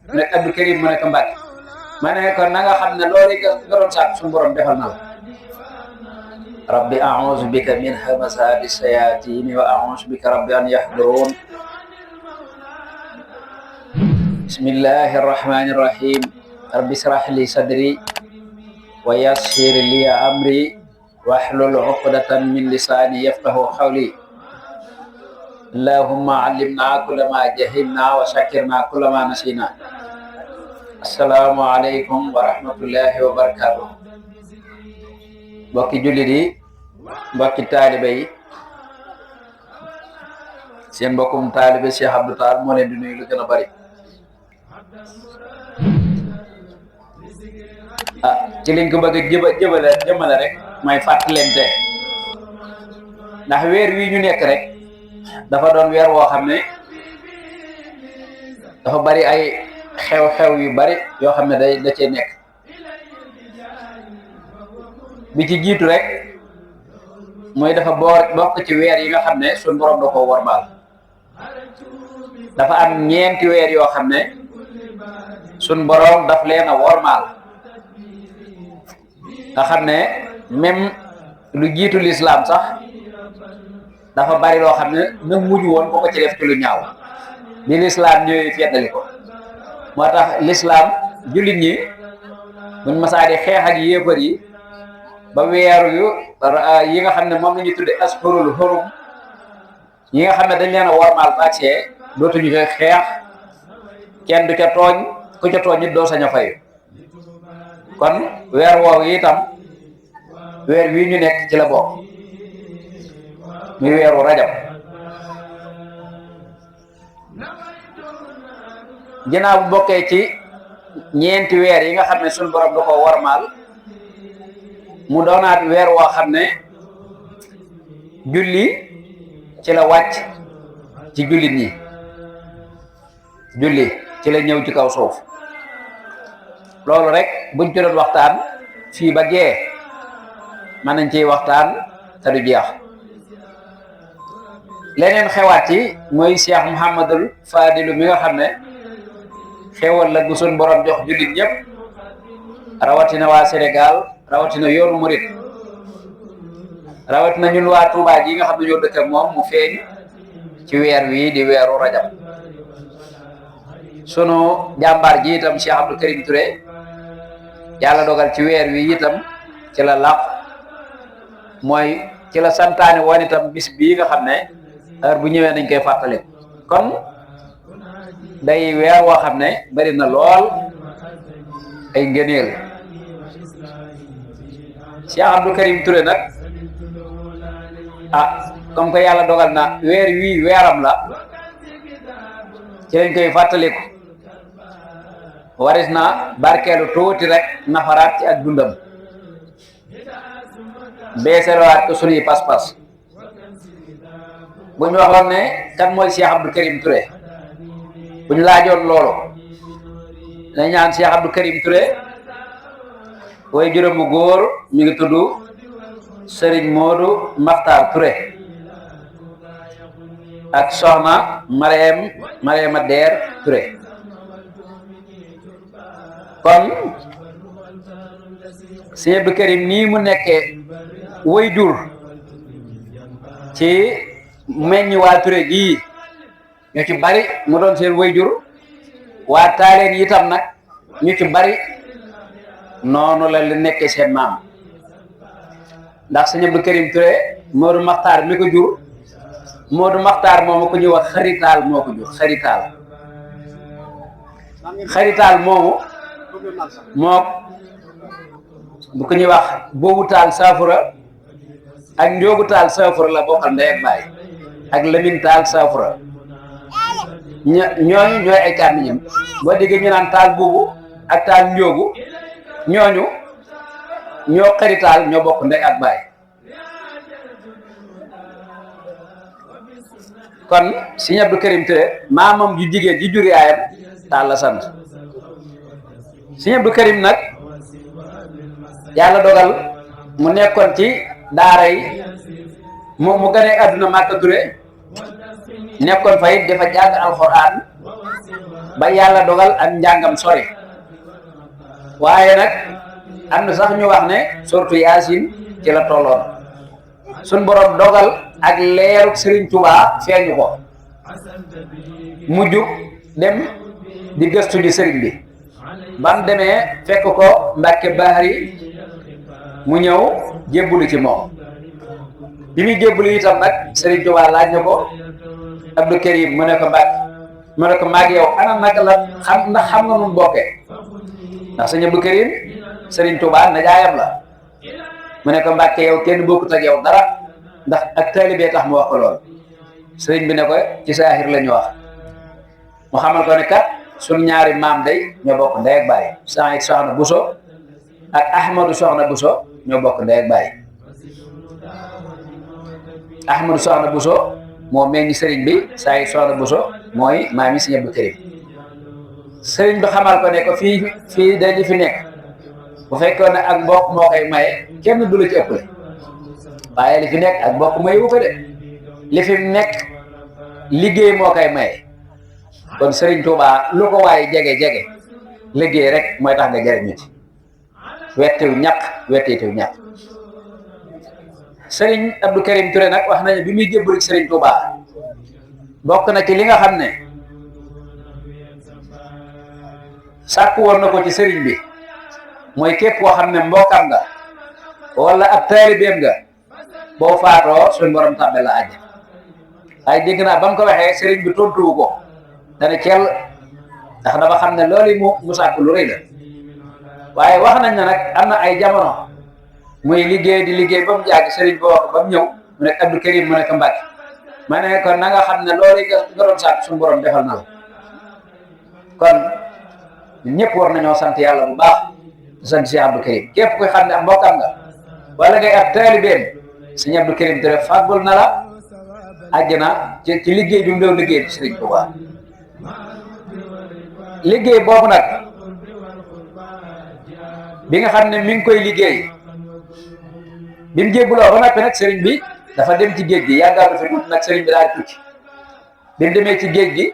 mu ne Abdou Karim mu ne ko Mbàkke ma ne ko na nga xam ne loolu nga doon sàkk suñu borom defal na la rabbi a'uuzu bika min hamazaati sayaatini wa a'uuzu bika rabbi an yahduruun bismillahi arrahmani irrahim rabbi israh li sadri wa yassir li amri wahlul uqdatan min lisaani yafqahu qawli allahumma allimna kulla ma jahilna wa shakkirna kulla ma nasina assalaamu aleykum wa rahmatullahi wa barakatuh mbokki jullit yi mbokki taalibe yi seen mbokkum taalibe Cheikh Abdou Tall moo leen di nuyu lu gën a bari ci liñ ko bëgg a jëmale rek may fàttalente ndax weer wi ñu nekk rek dafa doon weer woo xam ne dafa bari ay xew-xew yu bari yoo xam ne da cee nekk bi ci jiitu rek mooy dafa bokk ci weer yi nga xam ne suñu borom da ko wormaal dafa am ñeenti weer yoo xam ne suñu borom daf leen a wormaal nga xam ne même lu jiitu l'islam sax dafa bari loo xam ne na mujj woon ko ci def ci lu ñaaw bi l'islam ñëwee feddali ko moo tax l'islam jullit ñi buñ masaa di xeex ak yéefar yi ba weeru yi nga xam ne moom la ñuy tudde ashurul hurum yi nga xam ne dañ leen a wormaal bagsee dootuñu koy xeex kenn du ca tooñ ku ca tooñ nit doo sañ a fayu kon weer woowu itam weer wi ñu nekk ci la bokk muy weeru rajab ginnaaw bu bokkee ci ñeenti weer yi nga xam ne suñu borom da ko wormaal mu doonaat weer woo xam ne julli ci la wàcc ci jullit ñi julli ci la ñëw ci kaw suuf loolu rek buñ ci doon waxtaan fii ba gee mën nañ ciy waxtaan te du jeex leneen xewaat ci mooy Cheikh Mouhamadul Fadilu mi nga xam ne xewal la gu suñ borom jox jullit ñëpp rawatina waa Sénégal rawatina yoonu murit rawatina ñun waa Touba ji nga xam ne ñoo dëkk ak moom mu feeñ ci weer wi di weeru rajab sunu jàmbaar ji itam Cheikh Abdou Karim Touré yàlla dogal ci weer wi itam ci la làq mooy ci la santaane woon itam bis bii nga xam ne heure bu ñëwee nañ koy fàttali kon day weer woo xam ne bari na lool ay ngëneel Cheikh Abdou Karim Touré nag comme que yàlla dogal na weer wii weeram la ci lañ koy fàttaliku waris na barkeelu tuuti rek nafaraat ci ak dundam beesalawaat ko sunuy pas-pas bu ñu waxoon ne kan mooy Cheikh Abdou Karim Touré bu ñu laajoon loolu dañ ñaan Cheikh Abdou Karim Touré way juróom bu góor mi ngi tudd Serigne Modou Makhtar Touré ak soxna Mariama Der Touré kon Sëñ Abdou Karim nii mu nekkee way jur ci meññ waa Touré gii ñu ci bari mu doon seen way jur waa taaleen itam nag ñu ci bari noonu la li nekkee seen maam ndax Sëñ Abdou Karim Touré Modou Makhtar mi ko jur Modou Makhtar moomu ko ñuy wax xaritaal moo ko jur xaritaal moomu moo bu ko ñuy wax boobu taal saafura ak njoogu taal saafura la bokkal ndey ak baay ak Lamine taal saafura ñooñu ñooy ay càmmiñam boo déggee ñu naan taal boobu ak taal njoogu ñooñu ñoo xaritaal ñoo bokk ndey ak baay kon Sëñ Abdou Karim Touré maamam ju jigéen ji jur yaayam taal la sant Sëñ Abdou Karim nag yàlla dogal mu nekkoon ci daara yi mu gane àdduna Màkka Touré nekkoon fa it dafa jàng alxuraan ba yàlla dogal ak njàngam sori waaye nag am na sax ñu wax ne surtout Yaasin ci la tolloon suñ borom dogal ak leeruk Serigne Touba feeñu ko mu jug dem di gëstu di Serigne bi bam demee fekk ko Mbàkke Bahari mu ñëw jébbulu ci moom bi muy jébbulu itam nag Serigne Touba laaj na ko Abdou Karim mu ne ko Mbàkke mu ne ko maag yow ana naka la xam ndax xam nga nun bokkee ndax sëñ Abdou Karim Serigne Touba najaayam la mu ne ko Mbàkke yow kenn bokkut ak yow dara ndax ak taalibee tax mu wax ko lool sëriñ bi ne ko ci saahir la ñu wax mu xamal ko ne kat suñ ñaari maam day ñoo bokk ndey ak baay Saïd Soxna Bousso ak Ahmadou Soxna Bousso ñoo bokk ndey ak baay Ahmadou Soxna Bousso moo meññ sëriñ bi Saïd Soxna Bousso mooy maam yi sëñ Abdou Karim sëriñ bi xamal ko ne ko fii dañu fi nekk bu fekkoon ne ak mbokk moo koy maye kenn du la ci ëppale waaye li fi nekk ak mbokk mayewu ko de li fi nekk liggéey moo koy maye kon Serigne Touba lu ko waaye jege liggéey rek mooy tax nga jëriñu ci wettiw ñàkk Serigne Abdou Karim Touré nag wax nañu bi muy jébbalu ci Serigne Touba bokk na ci li nga xam ne sàkk woon na ko ci Serigne bi mooy képp koo xam ne mbokkam nga wala ab taalibeem nga boo faatoo suñu borom tàbbe la àjj ay dégg naa ba mu ko waxee sëriñ bi tontuwu ko dana ceel ndax dafa xam ne loolu mu sàkk lu rëy la waaye wax nañ ne nag am na ay jamono muy liggéey di liggéey ba mu jàgg sëriñ bi wax ba mu ñëw mu ne Abdou Karim mu ne ko Mbàkke ma ne kon na nga xam ne loolu nga doon sàkk suñu borom defal na la kon ñëpp war nañoo sant yàlla bu baax sant si Abdou Karim képp koy xam ne am mbokkam nga wala ngay ab taalibeem sëñ Abdou Karim Touré fàggul na la àjjana ci liggéey bi mu doon liggéey ci Sëriñ Tuubaa liggéey boobu nag bi nga xam ne mi ngi koy liggéey bi mu jébbuloo ba noppi nag sëriñ bi dafa dem ci géej gi yàggaatu fi tuuti nag sëriñ bi daal di tukki bi mu demee ci géej gi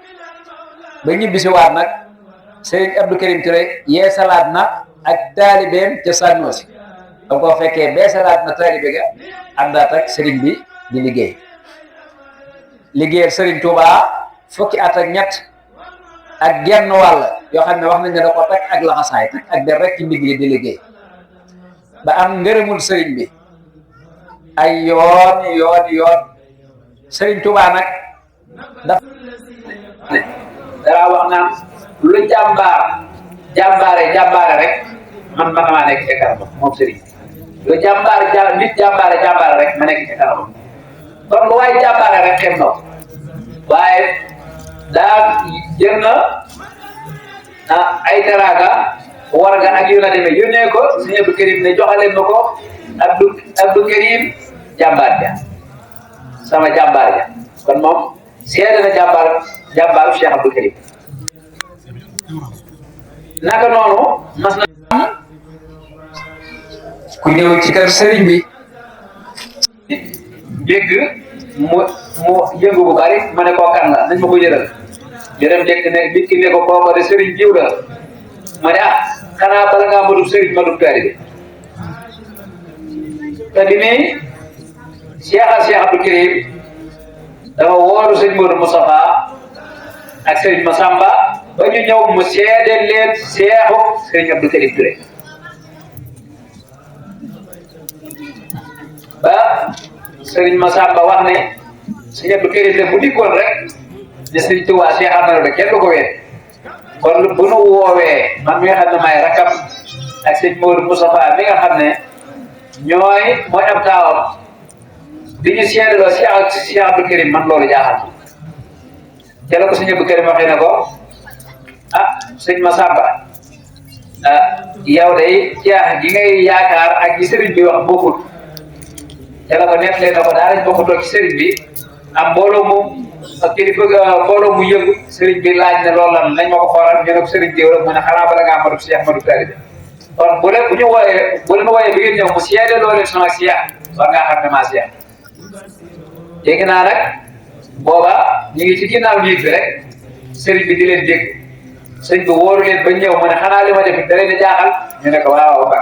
ba ñibbisi waat nag sëriñ Abdou Karim Touré yee salaat na ak taalibeem ca Sànnoosi da ko fekkee bee salaat na taalibe ga àndaat ak sëriñ bi di liggéeyal Sëriñ Tuubaa fukki at ak ñett ak genn wàll yoo xam ne wax nañ ne da ko takk ak laxasaay takk ak der rek ci ndigg li di liggéey ba am ngërëmul sëriñ bi ay yoon Sëriñ Tuubaa nag dara wax naan lu jàmbaare rek man maa nekk ca kanam moom sëriñ lu nit jàmbaare rek ma nekk ca kanam kon lu waay jàmbaare rek xem na waaye daa jël na ay teraanga warga ak yu la demee yónnee ko sëñ Abdou Karim ne joxaleen ma ko Abdou Karim jàmbaar ja sama jàmbaar ja kon moom seede na jàmbaaru Cheikh Abdou Karim naka noonu mas na ku ñëw ci kër sëriñ bi dégg mu yëngu bu bari ma ne koo kan la nañ ma ko yëral yërëm dégg ne nit ki ne ko kooko de sëriñ jiw la ma ne xanaa bala ngaa madub sëriñ madub taalibe te bi muy Cheikh Abdou Karim dafa wóoru sëñ Modou Moustapha ak sëriñ Massamba ba ñu ñëw mu seede leen seexu sëriñ Abdou Karim Touré ba sëriñ Massamba wax ne sëriñ Abdou Karim de bu dikkoon rek ne sëriñ Tuubaa seexal na la kenn du ko weet kon bu nu woowee man mi nga xam ne maay rakam ak sëriñ Modou Moustapha mi nga xam ne mooy ab taawam di ñu seedaloo Cheikh Abdou Karim man loolu jaaxal te la ko sëriñ Abdou Karim waxee ne ko sëñ Massamba yow day jaax gi ngay yaakaar ak gi sëriñ bi wax bokkul te la ko nettalee na ko daa lañ bokkutoo ci sëriñ bi am mbooloo mu yëngu sëriñ bi laaj ne loolu lan nañ ma ko xoolal ñu ne ko sëriñ bi rek mu ne xanaa bala ngaa madub Cheikh madub taalibe kon bu ñu wooyee bi ngeen ñëw mu seede loolu sama Cheikh war ngaa xam ne maa Cheikh dégg naa nag booba ñu ngi ci ginnaaw njiit bi rek sëriñ bi di leen dégg sëñ bi wóoru leen ba ñëw mu ne xanaa li ma def da leen a jaaxal ñu ne ko waaw ba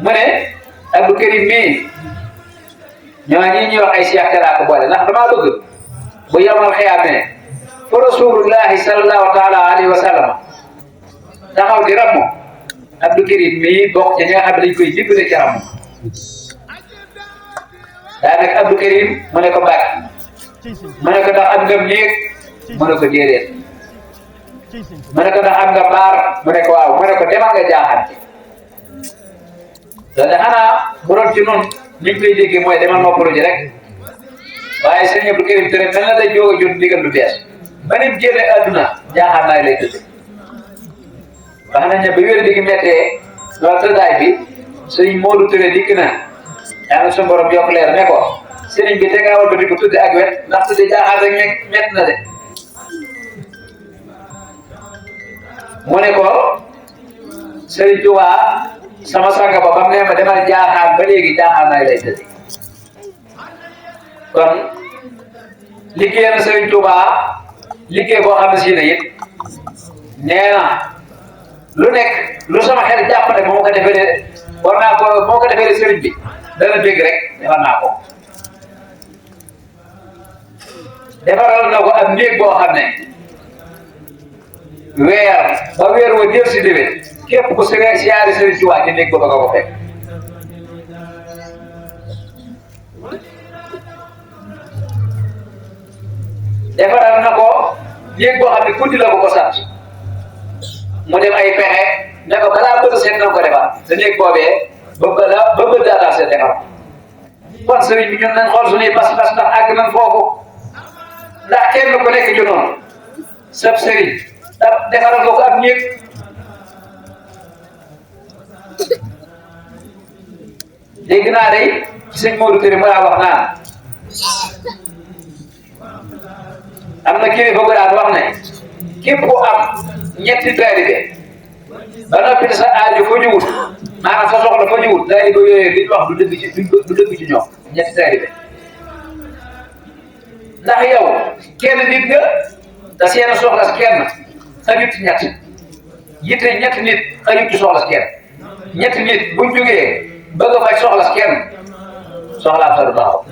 mu ne Abdou Karim mii ñoo ñi ñuy wax ay Cheikh laa ko boole ndax damaa bëgg bu yomal xiyaamee fa rasulullahi sallallahu taala alayhi wa sallam taxaw di rammu Abdou Karim mii bokk ci ñi nga xam ne dañ koy dimbale ci rammu daanaka Abdou Karim mu ne ko bàyyi mu ne ko ndax am nga néeg mu ne ko déedéet mu ne ko ndax am nga baar mu ne ko waaw mu ne ko demal nga jaaxaan loolu xanaa bu doon ci noonu niñ koy déggee mooy demal noppalu ji rek waaye sëñ Abdou Karim Touré mel na day jóg a jot ndigal lu bees ba ni mu génne àdduna jaaxaan naay lay tëdd wax nañ ne ba wér di gi méttee loolu tëddaay bi sëñ Modou Touré dikk na yaa ngi suñu borom yokk leer ne ko sëriñ bi te gaawal ba di ko tudde ak wet ndax tudde jaaxaan rek mett na de mu ne ko sëriñ Tuubaa sama sanga ba bam ne ma demal jaaxaan ba léegi jaaxaan naay lay tëdd kon liggéey na sëriñ Tuubaa liggéey boo xam ne si ne it nee na lu nekk lu sama xel jàpp ne moo ko defee war naa ko moo ko defee sëriñ bi dana dégg rek defar naa ko defaral na ko am néeg boo xam ne weer ba weer wa jël si déwén képp ku siyaare sëriñ Tuubaa ci néeg booba nga ko fekk defaral na ko néeg boo xam ne guddi la ko sant mu dem ay pexe ne ko balaa bëgg seet na ko defar te néeg boobee ba bëgg daal seet defar kon sëriñ bi ñun nañ xool suñuy pas-pas ndax àgg nañ foofu ndax kenn ku nekk ci noonu sab sëriñ defaral ko ab néeg dégg naa day ci sëñ Modou Touré mu laa wax naan am na kilifa bu daan wax ne képp ku am ñetti taalibe ba noppi sa aajo foo ñëwut maanaam sa soxla foo ñëwut taalibe yooyu li ñu wax du dëgg ci ñoom ñetti taalibe ndax yow kenn nit nga te seen soxla si kenn xajut ci ñett yitte ñetti nit xajut ci soxla si kenn ñetti nit buñ jógee bëgg a faj soxla si kenn soxlaam sa du taxaw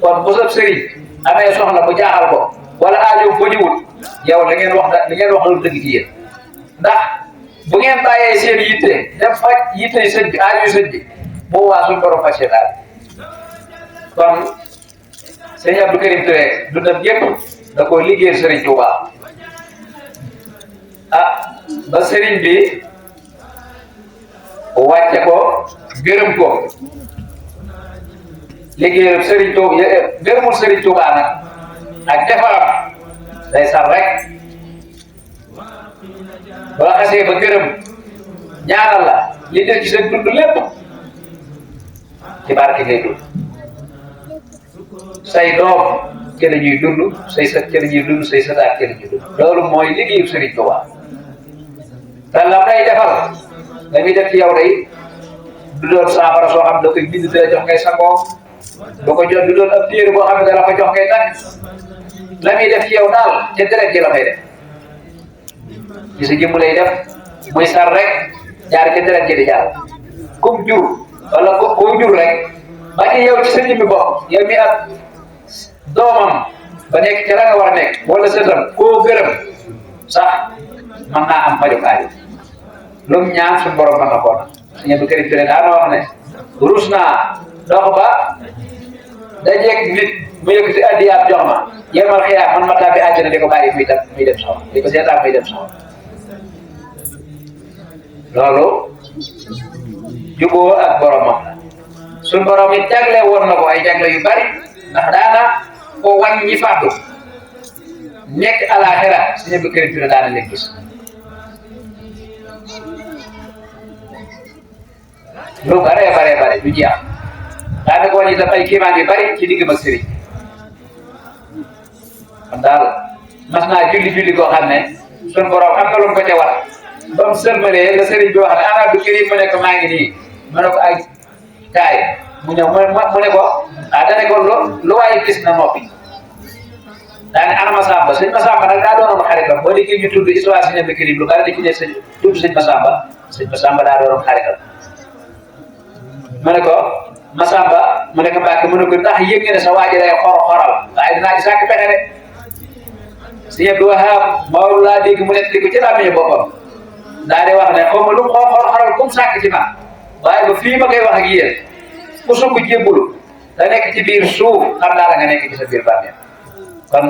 kon bu sa sëriñ amee soxla bu jaaxal ko wala aajo foo ñëwut yow li ngeen wax lu dëgg ci yéen ndax bu ngeen bàyyee seen yitte dem faj yitte yi sëñ bi aajo sëñ bi boo waa suñu borom faj seen aaj kon sëñ Abdou Karim Touré dundam yépp da koo liggéeyal sëriñ Tuubaa ba sëriñ bi wàcce ko gërëm ko liggéeyal sëriñ Tuubaa gërëmul sëriñ Tuubaa nag ak defaram day sax rek boo xasee ba gërëm ñaanal la li des ci seen dund lépp ci barke ngay dund say doom ci la ñuy dund say sët ci la ñuy dund say sëtaat ci la ñuy dund loolu mooy liggéeyu Sëriñ Tuubaa te la may defal la muy def ci yow day du doon saafara soo xam da koy bind dala jox ngay sangoo boo ko jot du doon ab téere boo xam ne dala ko jox ngay tànk la muy def ci yow daal ca deret ji la fay def ci sa jëmm lay def muy sar rek jaar ca deret ji di jaar comme jur wala ko jur rek ba ci yow ci sa jëmmi bopp yow mi ab doomam ba nekk ca la nga war a nekk wala sëtam koo gërëm sax mën naa am fajukaay lu mu ñaan suñu borom mën na koo nag sëñ Abdou Karim Touré daana wax ne rus naa dox ba dajeeg nit mu yëkkati addiyaat jox ma yemal xiyaam man ma tàbbi àjjana di ko bàyyi muy dem sax di ko seetaan muy dem sax loolu juboo ak boromam la suñ borom it jagle woon na ko ay jagle yu bari ndax daana ko wan ñi fàddu nekk alaxira sëñ Abdou Karim Touré daana leen gis lu bare du jeex daana ko wan itam ay kéemaan yu bari ci diggam ak sëriñ kon daal mas naa julli koo xam ne suñ borom am na lu mu ko ca war ba mu sëlmalee la sëriñ bi wax ne ana Abdou Karim mu ne ko maa ngi nii mu ne ko ay kaay mu ñëw mu ne ko dane ko lu waaye gis na noppi daane ana Masamba sëñ Masamba nag daa doonoon xaritam boo déggee ñu tudd histoire sëñ Abdou Karim lu bari dañ ci ne tudd sëñ Masamba daa doonoon xaritam mu ne ko Masamba mu ne ko Mbàkke mu ne ko ndax yëg nga ne sa waa ji day xoral waaye dinaa ci sàkk pexe de sëñ Abdou Wahab Maodo laa dégg mu nekk ko ci làmmiñu boppam daa di wax ne xaw ma lu mu xoral comme sàkk ci man waaye ba fii ma koy wax ak yéen ku sukk jébbulu da nekk ci biir suuf xam naa la nga nekk ci sa biir bàmmeel kon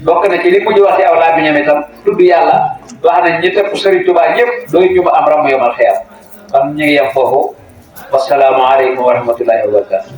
bokk na ci li mujj wax ci aw làmmiñam itam tudd yàlla wax nañ ñi tëpp Sëriñ Tuubaa ñëpp dooy ñu ba am ramu yomal xeer kon ñu ngi yem foofu wasalaamu aleykum wa rahmatullahi wa barakatu